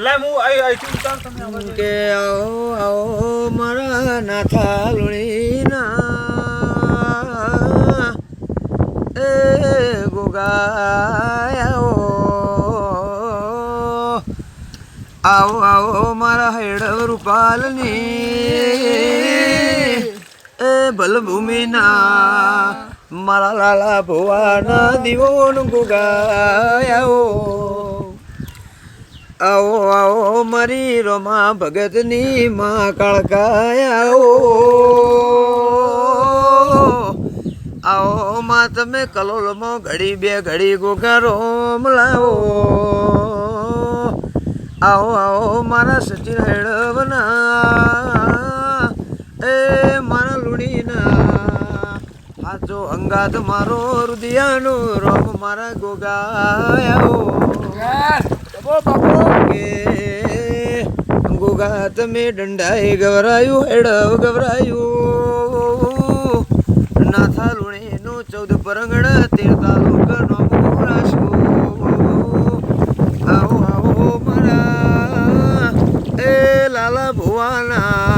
એટલે હું અહીંથી ઉતાર તમે આવા દો. કે આવો આવો મારા નાથા લુણીના એ ગોગાયા આવો આવો મારા હેડવ રૂપાલની એ ભલભૂમિના મારા લાલા ભુવાના દીવોન ગોગાયા આવો આવો મારી રોમા ભગતની માં કાળકાયા આવો માં તમે કલોલમાં ઘડી બે ઘડી ગોગા રોમ લાવો આવો આવો મારા સચિન હેડવના એ મારા લુણીના હાચો અંગાત મારો રુદિયાનો રોમ મારા ગોગાયા કે ગોગા તમે દંડાએ ગવરાયું હેડવ ગવરાયું નાથા લુણીનું 14 પરંગણ 13 તાલુકાનો રાશું આવો આવો મારા એ લાલા ભુવાના